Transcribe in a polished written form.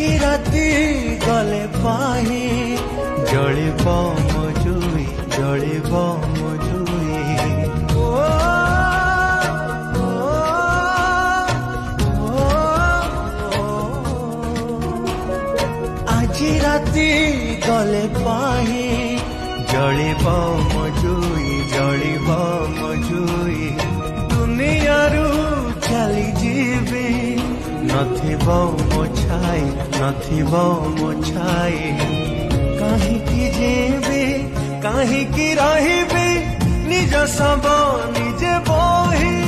আজি রাতি গলে পাহি জলিব মজুই জলিব মজুই আজি রাতি গলে পাহি জলিব মজুই জলিব মজুই দুনিয়ারু চালি যাবি নথিব মো ছাই নথিব মো ছাই কাহিকি ଯିବି କାହିଁକି ରହିବି ନିଜ ଶବ ନିଜେ ବୋହି